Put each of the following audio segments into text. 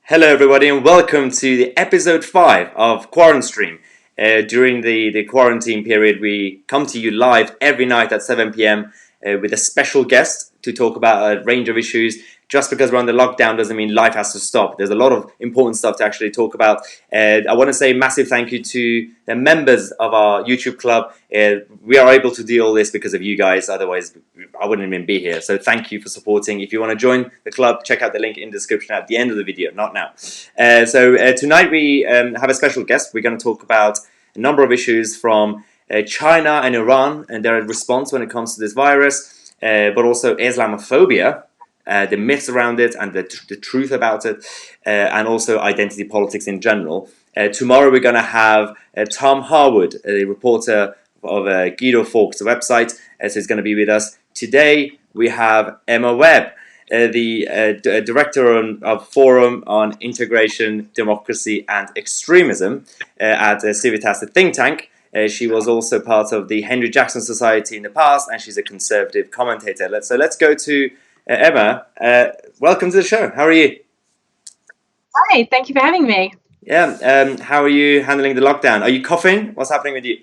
Hello, everybody, and welcome to the episode 5 of Quarantine Stream. During the quarantine period, we come to you live every night at 7 p.m. With a special guest to talk about a range of issues. Just because we're under lockdown doesn't mean life has to stop. There's a lot of important stuff to actually talk about. I want to say a massive thank you to the members of our YouTube club. We are able to do all this because of you guys. Otherwise, I wouldn't even be here. So thank you for supporting. If you want to join the club, check out the link in the description at the end of the video, not now. Tonight we have a special guest. We're going to talk about a number of issues from China and Iran and their response when it comes to this virus, but also Islamophobia, the myths around it and the truth about it, and also identity politics in general. Tomorrow we're going to have Tom Harwood, a reporter of Guido Fawkes website, so he's going to be with us. Today we have Emma Webb, the director of Forum on Integration, Democracy and Extremism at Civitas, the think tank. She was also part of the Henry Jackson Society in the past, and she's a conservative commentator. Let's go to Emma. Welcome to the show. How are you? Hi, thank you for having me. Yeah. How are you handling the lockdown? Are you coughing? What's happening with you?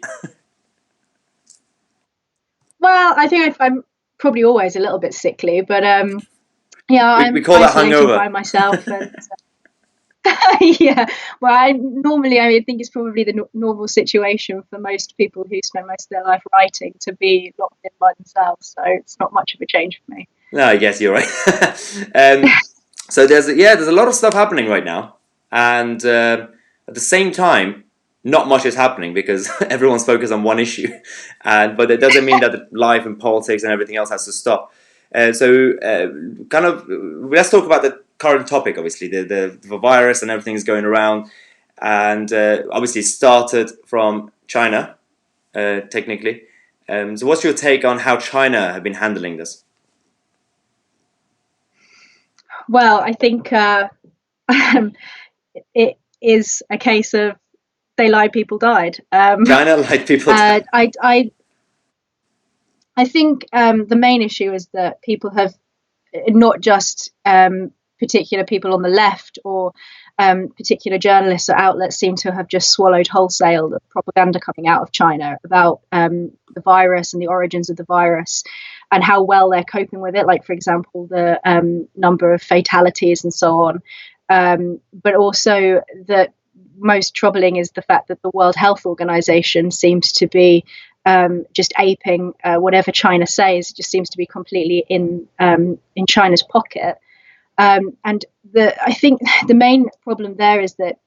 Well, I think I'm probably always a little bit sickly, but yeah, We I'm call that isolating hungover. by myself, and yeah. Well, I think it's probably the normal situation for most people who spend most of their life writing to be locked in by themselves. So it's not much of a change for me. No, I guess you're right. um, so there's a lot of stuff happening right now, and at the same time, not much is happening because everyone's focused on one issue, but it doesn't mean that life and politics and everything else has to stop. Let's talk about the current topic. Obviously, the virus and everything is going around, and obviously it started from China, technically. So, what's your take on how China have been handling this? Well, I think it is a case of they lied, people died. China, like people. I think the main issue is that people have not just particular people on the left or particular journalists or outlets seem to have just swallowed wholesale the propaganda coming out of China about the virus and the origins of the virus and how well they're coping with it. Like, for example, the number of fatalities and so on. But also that most troubling is the fact that the World Health Organization seems to be just aping whatever China says. It just seems to be completely in China's pocket. And I think the main problem there is that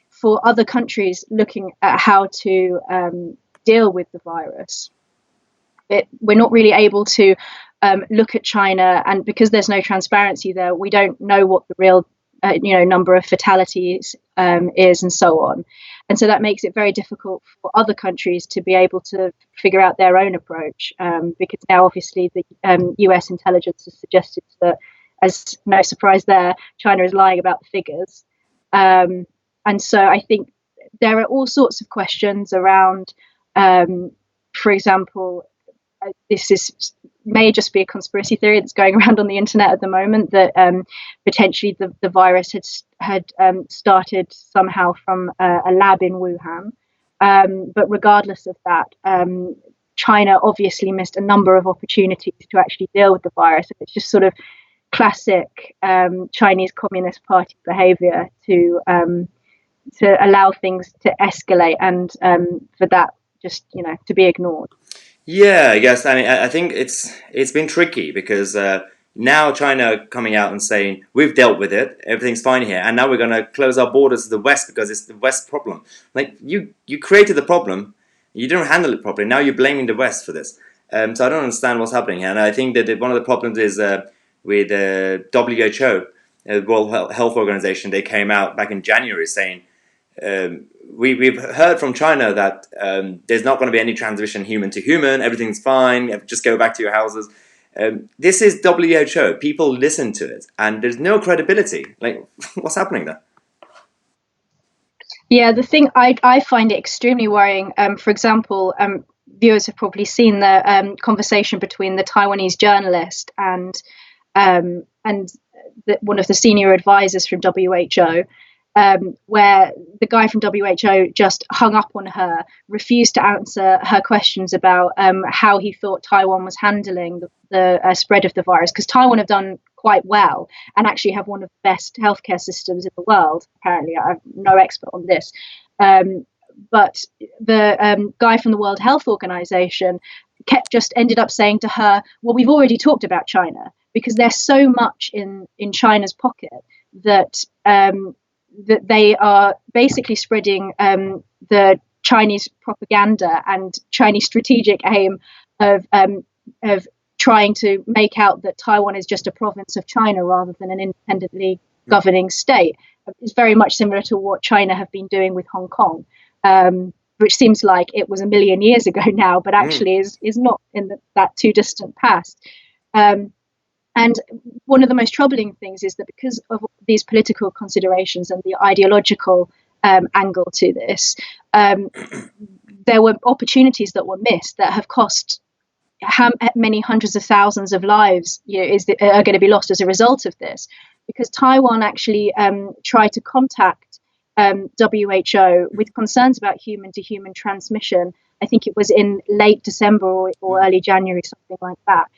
for other countries looking at how to deal with the virus, we're not really able to look at China, and because there's no transparency there, we don't know what the real number of fatalities is and so on. And so that makes it very difficult for other countries to be able to figure out their own approach, because now obviously the US intelligence has suggested that, as no surprise there, China is lying about the figures. And so I think there are all sorts of questions around, for example, may just be a conspiracy theory that's going around on the internet at the moment that potentially the virus had started somehow from a lab in Wuhan. But regardless of that, China obviously missed a number of opportunities to actually deal with the virus. It's just sort of classic Chinese Communist Party behavior to allow things to escalate and for that just to be ignored. Yeah, I guess. I mean, I think it's been tricky because now China coming out and saying we've dealt with it, everything's fine here, and now we're going to close our borders to the West because it's the West problem. Like you created the problem, you didn't handle it properly. Now you're blaming the West for this. So I don't understand what's happening here, and I think that one of the problems is with WHO, World Health Organization. They came out back in January saying. We've heard from China that there's not going to be any transmission human to human. Everything's fine. Just go back to your houses. This is WHO. People listen to it, and there's no credibility. Like, what's happening there? Yeah, the thing I find it extremely worrying. For example, viewers have probably seen the conversation between the Taiwanese journalist and and one of the senior advisors from WHO, where the guy from WHO just hung up on her, refused to answer her questions about how he thought Taiwan was handling the spread of the virus, because Taiwan have done quite well and actually have one of the best healthcare systems in the world. Apparently, I'm no expert on this. But the guy from the World Health Organization just ended up saying to her, well, we've already talked about China, because there's so much in China's pocket that that they are basically spreading the Chinese propaganda and Chinese strategic aim of trying to make out that Taiwan is just a province of China rather than an independently governing state. It's very much similar to what China have been doing with Hong Kong, which seems like it was a million years ago now, but actually is not in that too distant past. And one of the most troubling things is that because of these political considerations and the ideological angle to this, there were opportunities that were missed that have cost how many hundreds of thousands of lives are going to be lost as a result of this. Because Taiwan actually tried to contact WHO with concerns about human-to-human transmission. I think it was in late December or early January, something like that.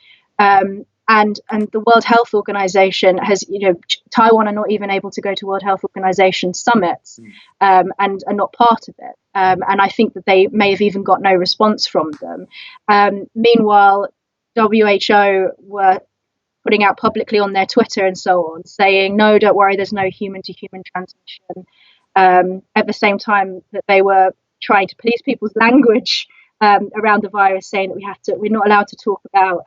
And the World Health Organization has, Taiwan are not even able to go to World Health Organization summits and are not part of it. And I think that they may have even got no response from them. Meanwhile, WHO were putting out publicly on their Twitter and so on, saying, no, don't worry, there's no human-to-human transmission. At the same time that they were trying to police people's language around the virus, saying that we're not allowed to talk about,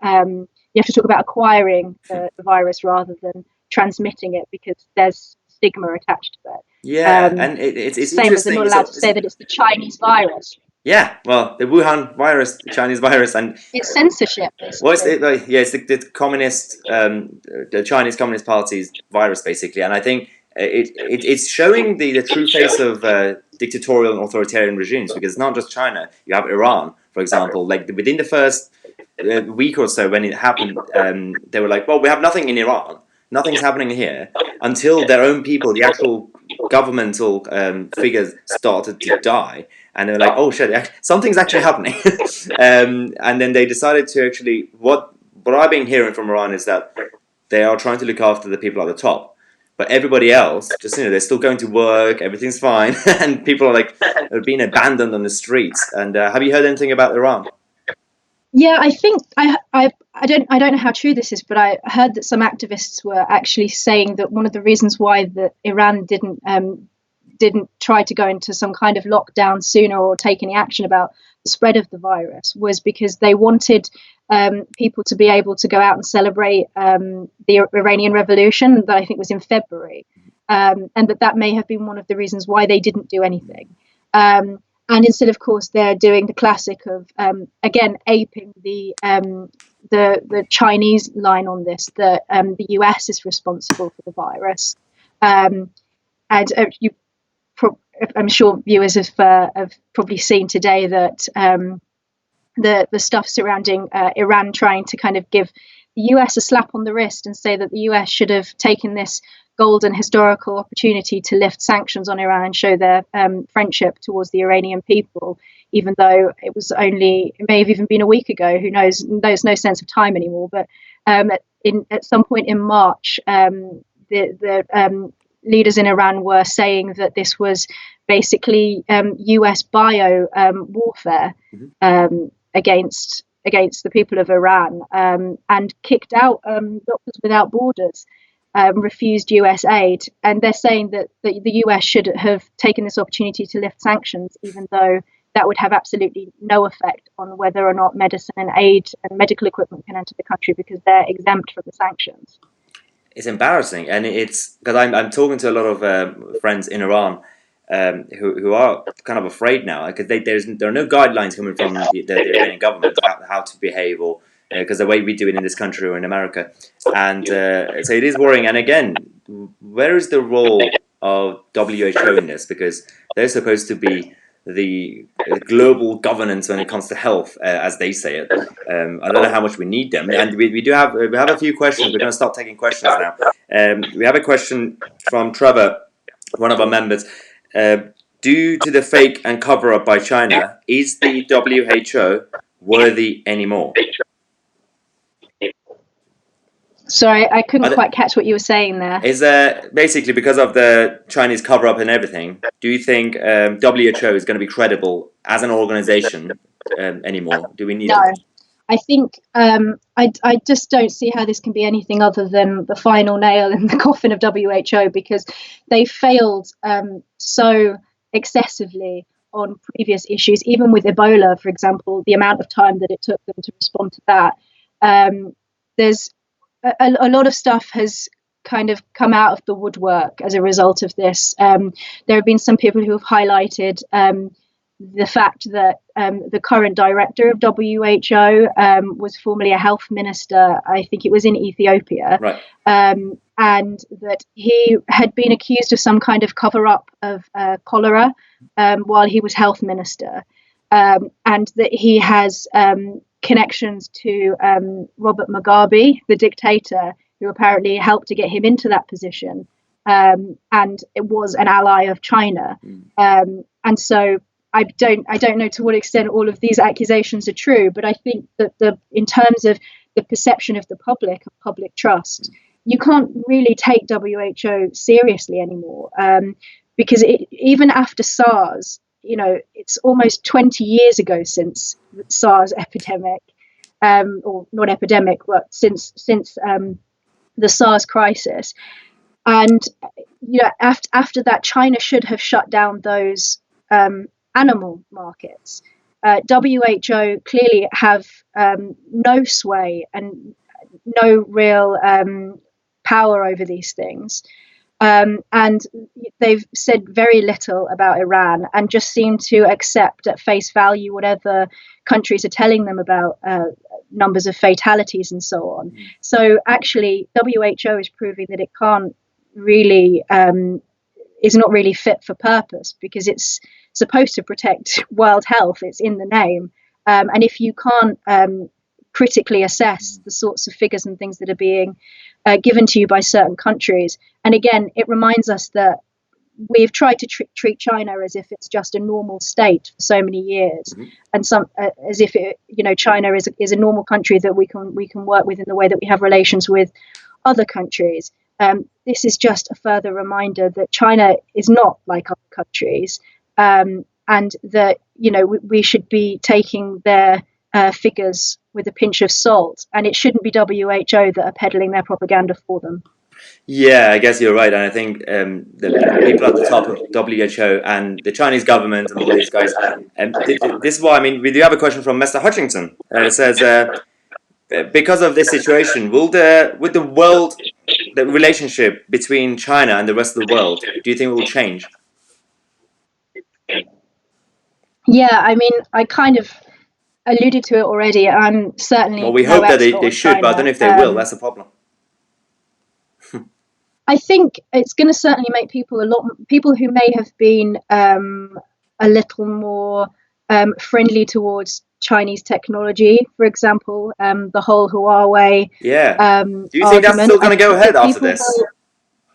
you have to talk about acquiring the virus rather than transmitting it, because there's stigma attached to it. Yeah, and it's same as they're not allowed to say that it's the Chinese virus. Yeah, well, the Wuhan virus, the Chinese virus, and it's censorship. Basically. Well, it's the communist, the Chinese Communist Party's virus, basically, and I think it's showing the true face of dictatorial and authoritarian regimes, because it's not just China. You have Iran, for example. Like within the first week or so when it happened, they were like, "Well, we have nothing in Iran. Nothing's happening here," until their own people, the actual governmental figures, started to die. And they were like, oh shit, something's actually happening. And then they decided to actually, what I've been hearing from Iran is that they are trying to look after the people at the top. But everybody else, just, they're still going to work, everything's fine. And people are like, they're being abandoned on the streets. And have you heard anything about Iran? Yeah, I think I don't know how true this is, but I heard that some activists were actually saying that one of the reasons why Iran didn't try to go into some kind of lockdown sooner or take any action about the spread of the virus was because they wanted people to be able to go out and celebrate the Iranian Revolution, that I think was in February, and that may have been one of the reasons why they didn't do anything. And instead, of course, they're doing the classic of again aping the Chinese line on this, that the US is responsible for the virus, and I'm sure viewers have probably seen today that the stuff surrounding Iran trying to kind of give the US a slap on the wrist and say that the US should have taken this golden historical opportunity to lift sanctions on Iran and show their friendship towards the Iranian people, even though it may have even been a week ago. Who knows? There's no sense of time anymore. But at some point in March, the leaders in Iran were saying that this was basically US bio warfare against the people of Iran, and kicked out Doctors Without Borders, refused US aid. And they're saying that the US should have taken this opportunity to lift sanctions, even though that would have absolutely no effect on whether or not medicine and aid and medical equipment can enter the country, because they're exempt from the sanctions. It's embarrassing, and it's because I'm talking to a lot of friends in Iran who are kind of afraid now, because there are no guidelines coming from the Iranian government how to behave, or because the way we do it in this country or in America, and so it is worrying. And again, where is the role of WHO in this? Because they're supposed to be the global governance when it comes to health, as they say it. I don't know how much we need them, and we have a few questions. We're going to start taking questions now. We have a question from Trevor, one of our members. Due to the fake and cover up by China, is the WHO worthy anymore? Sorry, I couldn't quite catch what you were saying there. Is basically because of the Chinese cover up and everything? Do you think WHO is going to be credible as an organization anymore? Do we need No. it? I think I just don't see how this can be anything other than the final nail in the coffin of WHO, because they failed so excessively on previous issues. Even with Ebola, for example, the amount of time that it took them to respond to that. There's a lot of stuff has kind of come out of the woodwork as a result of this. There have been some people who have highlighted the fact that the current director of WHO was formerly a health minister. I think it was in Ethiopia. Right. And that he had been accused of some kind of cover-up of cholera while he was health minister, and that he has connections to Robert Mugabe, the dictator, who apparently helped to get him into that position, and it was an ally of China. And so I don't know to what extent all of these accusations are true, but I think that in terms of the perception of the public, of public trust, you can't really take WHO seriously anymore, because even after SARS, it's almost 20 years ago since the SARS epidemic, or not epidemic, but since the SARS crisis. And after that, China should have shut down those animal markets. WHO clearly have no sway and no real power over these things. And they've said very little about Iran and just seem to accept at face value whatever countries are telling them about numbers of fatalities and so on. So actually, WHO is proving that it can't really, is not really fit for purpose, because it's supposed to protect world health. It's in the name. And if you can't critically assess the sorts of figures and things that are being given to you by certain countries. And again, it reminds us that we've tried to treat China as if it's just a normal state for so many years, and as if China is a normal country that we can work with in the way that we have relations with other countries. This is just a further reminder that China is not like other countries, and that we should be taking their figures with a pinch of salt, and it shouldn't be WHO that are peddling their propaganda for them. Yeah, I guess you're right, and I think the people at the top of WHO and the Chinese government and all these guys. This is why we do have a question from Mr. Hutchington. It says, because of this situation, would the relationship between China and the rest of the world, do you think it will change? Yeah, I kind of alluded to it already. I'm certainly. Well, we hope that they should, but I don't know if they will. That's the problem. I think it's going to certainly make people who may have been a little more friendly towards Chinese technology, for example, the whole Huawei. Yeah. Do you think that's still going to go ahead after this?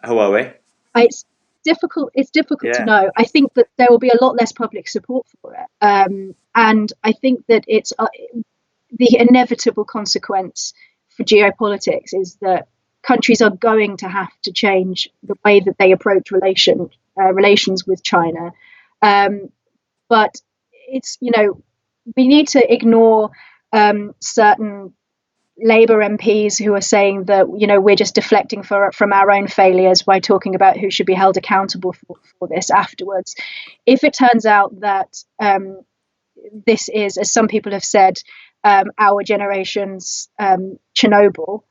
Huawei. It's difficult. It's difficult to know. I think that there will be a lot less public support for it, and I think that it's the inevitable consequence for geopolitics is that countries are going to have to change the way that they approach relations with China. But it's, we need to ignore certain Labour MPs who are saying that, we're just deflecting from our own failures by talking about who should be held accountable for this afterwards. If it turns out that this is, as some people have said, our generation's Chernobyl,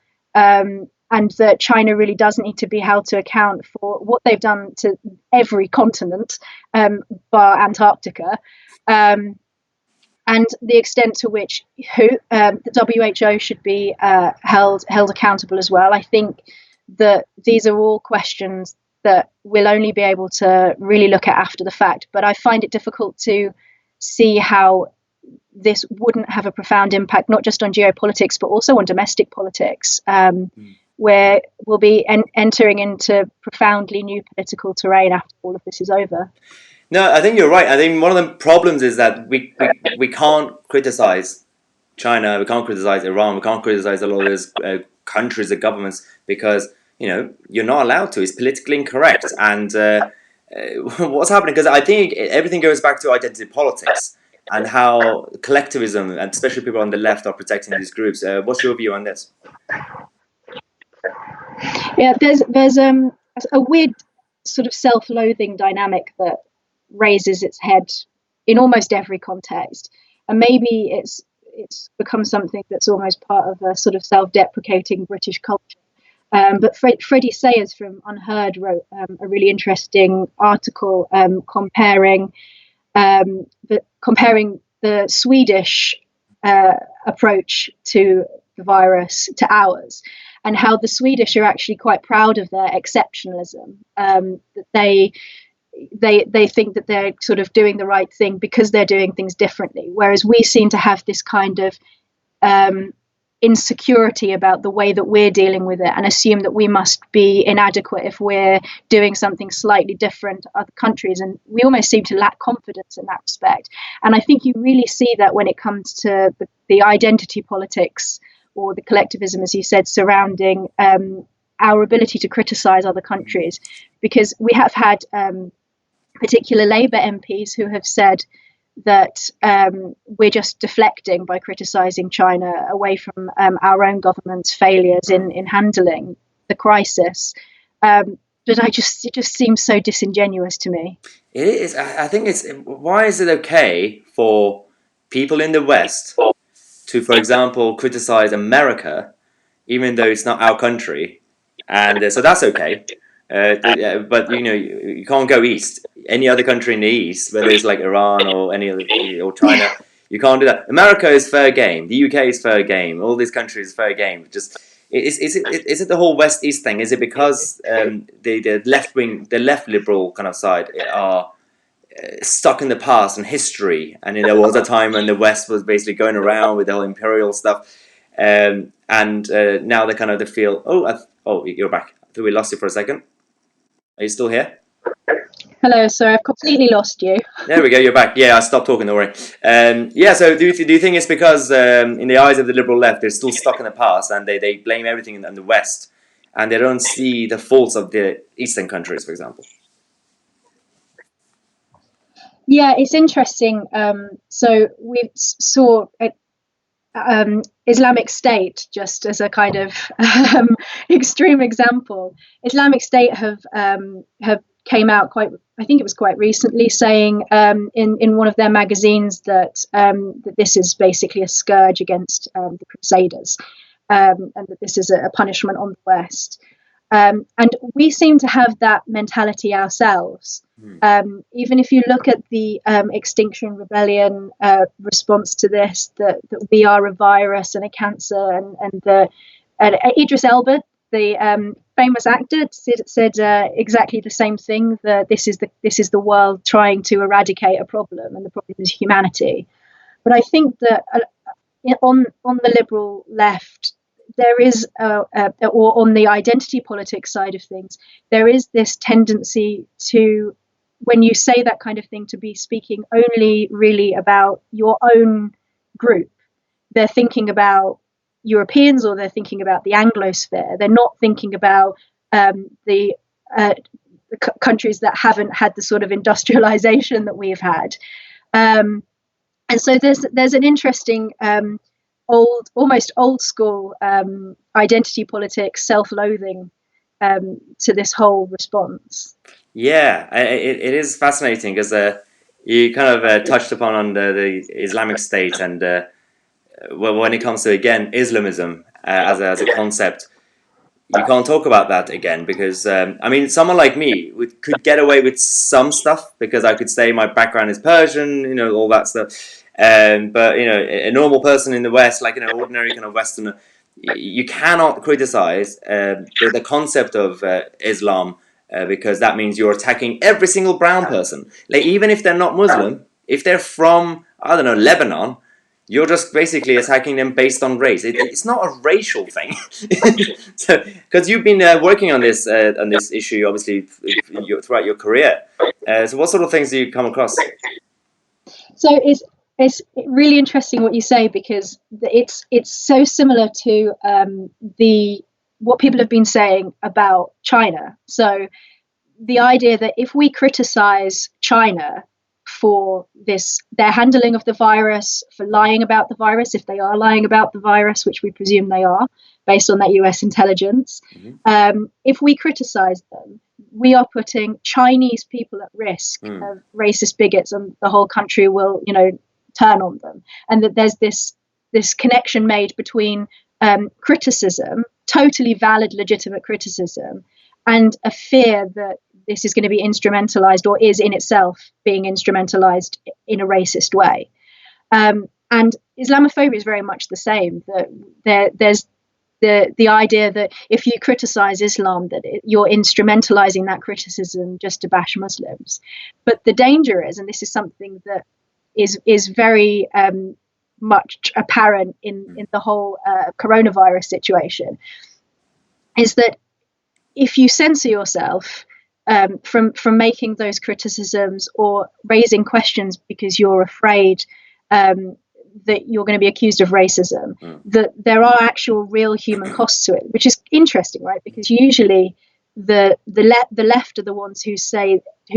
and that China really does need to be held to account for what they've done to every continent, bar Antarctica, and the extent to which the WHO should be held accountable as well. I think that these are all questions that we'll only be able to really look at after the fact. But I find it difficult to see how this wouldn't have a profound impact, not just on geopolitics, but also on domestic politics, where we'll be entering into profoundly new political terrain after all of this is over. No, I think you're right. I think one of the problems is that we can't criticize China, we can't criticize Iran, we can't criticize a lot of those countries, the governments, because you're not allowed to. It's politically incorrect, and what's happening? Because I think everything goes back to identity politics and how collectivism, and especially people on the left, are protecting these groups. What's your view on this? Yeah, there's a weird sort of self-loathing dynamic that raises its head in almost every context, and maybe it's become something that's almost part of a sort of self-deprecating British culture. But Freddie Sayers from Unheard wrote a really interesting article comparing the Swedish approach to the virus to ours, and how the Swedish are actually quite proud of their exceptionalism. That they think that they're sort of doing the right thing because they're doing things differently, whereas we seem to have this kind of insecurity about the way that we're dealing with it, and assume that we must be inadequate if we're doing something slightly different to other countries, and we almost seem to lack confidence in that respect. And I think you really see that when it comes to the identity politics or the collectivism, as you said, surrounding our ability to criticize other countries, because we have had particular Labour MPs who have said that we're just deflecting by criticising China away from our own government's failures in handling the crisis. But it just seems so disingenuous to me. It is. I think it's. Why is it okay for people in the West to, for example, criticize America, even though it's not our country, and so that's okay. But you can't go east. Any other country in the east, whether it's like Iran or any other or China, you can't do that. America is fair game. The UK is fair game. All these countries is fair game. Just is it the whole West East thing? Is it because the left wing, the left liberal kind of side are stuck in the past and history, and there was a time when the West was basically going around with the whole imperial stuff, and now they feel you're back. I think we lost you for a second. Are you still here? Hello, sorry, I've completely lost you. There we go, you're back. Yeah, I stopped talking, don't worry. So do you think it's because in the eyes of the liberal left, they're still stuck in the past and they blame everything on the West, and they don't see the faults of the Eastern countries, for example? Yeah, it's interesting. So we saw Islamic State, just as a kind of extreme example. Islamic State have came out I think it was quite recently, saying in one of their magazines that this is basically a scourge against the Crusaders, and that this is a punishment on the West. And we seem to have that mentality ourselves. Even if you look at the Extinction Rebellion response to this, that we are a virus and a cancer, and Idris Elba, the famous actor, said exactly the same thing. That this is the world trying to eradicate a problem, and the problem is humanity. But I think that on the liberal left, there is, or on the identity politics side of things, there is this tendency to, when you say that kind of thing, to be speaking only really about your own group. They're thinking about Europeans, or they're thinking about the Anglosphere. They're not thinking about the countries that haven't had the sort of industrialization that we've had. And so there's an interesting almost old school identity politics, self-loathing to this whole response. Yeah, it is fascinating because you kind of touched upon on the Islamic State, and when it comes to, again, Islamism as a concept, you can't talk about that again because someone like me could get away with some stuff because I could say my background is Persian, all that stuff. But a normal person in the West, like an ordinary kind of Westerner, you cannot criticize the concept of Islam because that means you're attacking every single brown person. Like, even if they're not Muslim, if they're from, I don't know, Lebanon, you're just basically attacking them based on race. It's not a racial thing. So, because you've been working on this issue, obviously, throughout your career. So what sort of things do you come across? So it's really interesting what you say, because it's so similar to the what people have been saying about China. So the idea that if we criticize China for their handling of the virus, for lying about the virus, if they are lying about the virus, which we presume they are based on that US intelligence, if we criticize them, we are putting Chinese people at risk of racist bigots, and the whole country will, turn on them. And that there's this connection made between criticism, totally valid, legitimate criticism, and a fear that this is going to be instrumentalized, or is in itself being instrumentalized in a racist way. And Islamophobia is very much the same. That there's the idea that if you criticize Islam, that you're instrumentalizing that criticism just to bash Muslims. But the danger is, and this is something that is very much apparent in the whole coronavirus situation, is that if you censor yourself from making those criticisms or raising questions because you're afraid that you're going to be accused of racism, that there are actual real human costs to it, which is interesting, right? Because usually the left are the ones who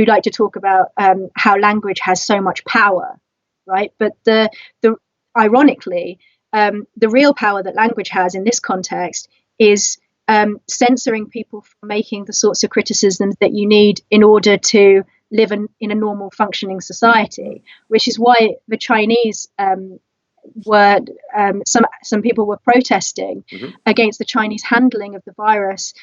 like to talk about how language has so much power, right? But the ironically, the real power that language has in this context is censoring people from making the sorts of criticisms that you need in order to live in a normal functioning society, which is why the Chinese were some people were protesting against the Chinese handling of the virus,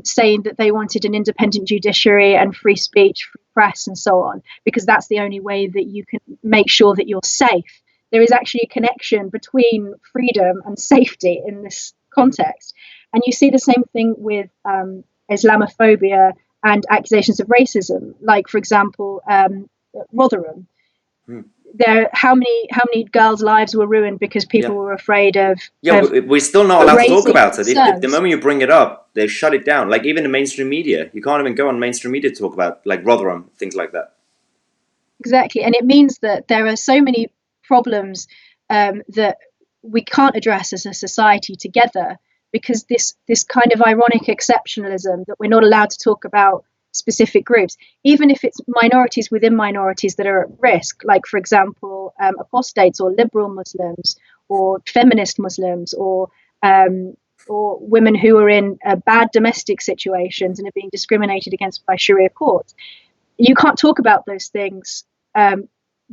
saying that they wanted an independent judiciary and free speech, free press, and so on, because that's the only way that you can make sure that you're safe. There is actually a connection between freedom and safety in this context. And you see the same thing with Islamophobia and accusations of racism. Like, for example, Rotherham. How many girls' lives were ruined because people were afraid of? We're still not allowed to talk about it. If the concerns. moment you bring it up, they shut it down. Like, even the mainstream media, you can't even go on mainstream media to talk about, like, Rotherham, things like that. Exactly, and it means that there are so many problems that we can't address as a society together, because this kind of ironic exceptionalism that we're not allowed to talk about specific groups, even if it's minorities within minorities that are at risk, like, for example, apostates or liberal Muslims or feminist Muslims or women who are in bad domestic situations and are being discriminated against by Sharia courts. You can't talk about those things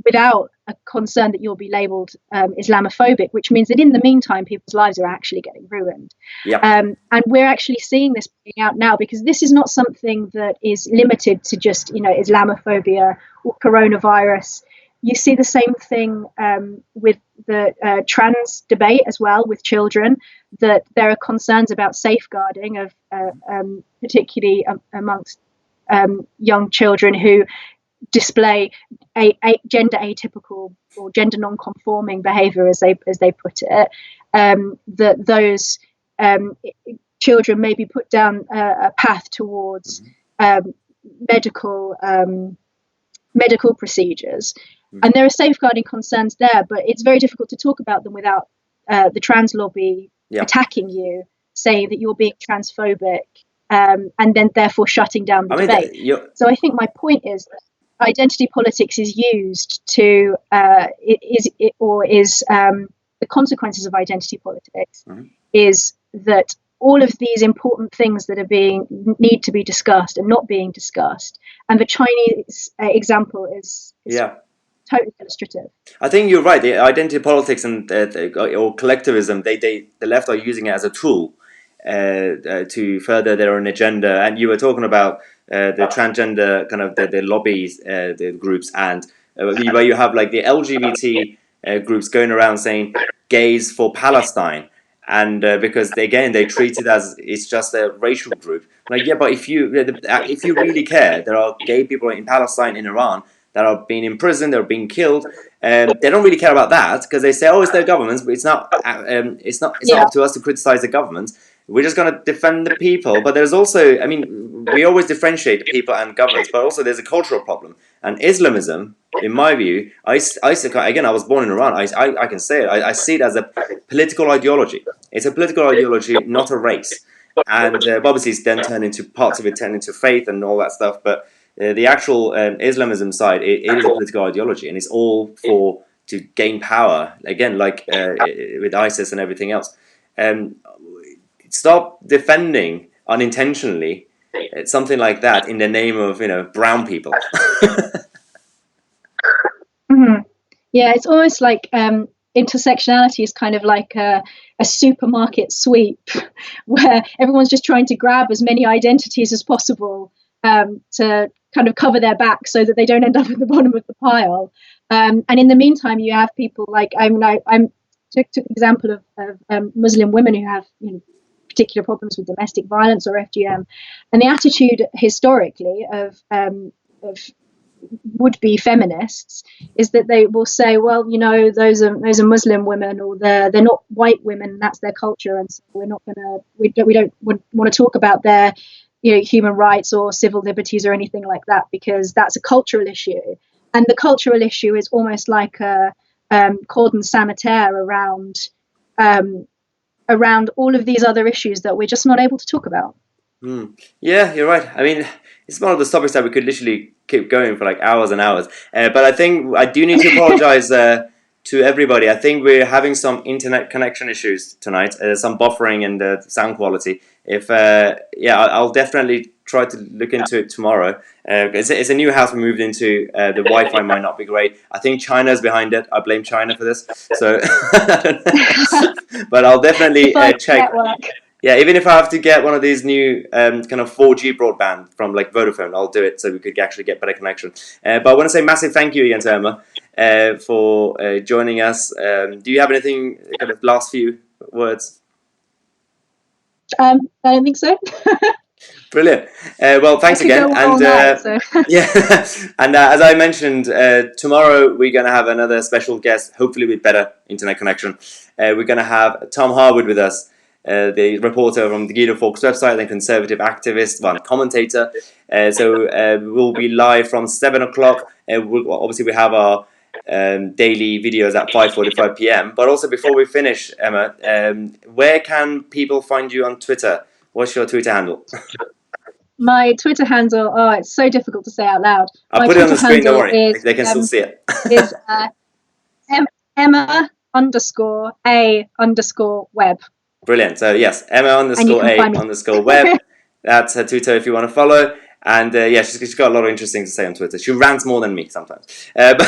without a concern that you'll be labelled Islamophobic, which means that in the meantime, people's lives are actually getting ruined. And we're actually seeing this playing out now, because this is not something that is limited to just, Islamophobia or coronavirus. You see the same thing with the trans debate as well, with children, that there are concerns about safeguarding of particularly amongst young children who display a gender atypical or gender non-conforming behavior, as they put it, that those children may be put down a path towards medical procedures. And there are safeguarding concerns there, but it's very difficult to talk about them without the trans lobby attacking you, saying that you're being transphobic, and then therefore shutting down the debate. So I think my point is that identity politics is used to the consequences of identity politics is that all of these important things that are need to be discussed and not being discussed, and the Chinese example is totally illustrative. I think you're right. The identity politics and or collectivism, the left are using it as a tool to further their own agenda. And you were talking about the transgender kind of the lobbies, the groups, and where you have like the LGBT groups going around saying gays for Palestine. and because they treat it as it's just a racial group. Like, yeah, but if you really care, there are gay people in Palestine, in Iran, that are being imprisoned, they're being killed. They don't really care about that because they say, oh, it's their governments, but it's not Yeah. up to us to criticize the governments. We're just going to defend the people. But there's also, I mean, we always differentiate the people and governments, but also there's a cultural problem. And Islamism, in my view, again, I was born in Iran. I can say it. I see it as a political ideology. It's a political ideology, not a race. And obviously, it's then turned into parts of it turn into faith and all that stuff. But the actual Islamism side, it is a political ideology, and it's all for to gain power. Again, like with ISIS and everything else. Stop defending unintentionally something like that in the name of brown people. Mhm. Yeah, it's almost like intersectionality is kind of like a supermarket sweep where everyone's just trying to grab as many identities as possible to kind of cover their back so that they don't end up at the bottom of the pile. And in the meantime, you have people like I'm took the example of Muslim women who have particular problems with domestic violence or FGM, and the attitude historically of would-be feminists is that they will say, well, those are Muslim women, or they're not white women, that's their culture, and so we don't want to talk about their human rights or civil liberties or anything like that, because that's a cultural issue. And the cultural issue is almost like a cordon sanitaire around all of these other issues that we're just not able to talk about. Yeah, you're right. I mean, it's one of those topics that we could literally keep going for like hours and hours. But I think I do need to apologize to everybody. I think we're having some internet connection issues tonight, some buffering and sound quality. If I'll definitely try to look into it tomorrow. It's a new house we moved into. The Wi-Fi might not be great. I think China's behind it. I blame China for this. So, but I'll definitely check. Network. Yeah, even if I have to get one of these new kind of 4G broadband from like Vodafone, I'll do it so we could actually get better connection. But I want to say massive thank you again to Emma for joining us. Do you have anything, kind of last few words? I don't think so. Brilliant. Well, thanks again. And night, so. yeah, and as I mentioned, tomorrow we're going to have another special guest, hopefully with better internet connection. We're going to have Tom Harwood with us. The reporter from the Guido Fawkes website and conservative activist, commentator. So we'll be live from 7 o'clock. Obviously, we have our daily videos at 5:45 p.m. But also, before we finish, Emma, where can people find you on Twitter? What's your Twitter handle? My Twitter handle, it's so difficult to say out loud. I'll put it on the screen, don't worry. They can still see it. Is Emma_A_web. Brilliant. So yes, Emma_A_web. That's her Twitter if you want to follow. And she's got a lot of interesting to say on Twitter. She rants more than me sometimes. But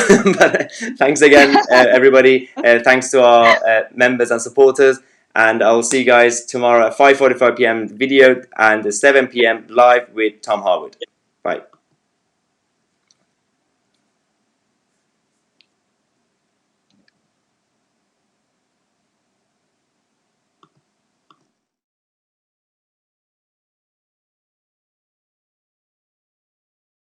thanks again, everybody. Thanks to our members and supporters. And I'll see you guys tomorrow at 5:45 p.m. video and 7 p.m. live with Tom Harwood. Bye.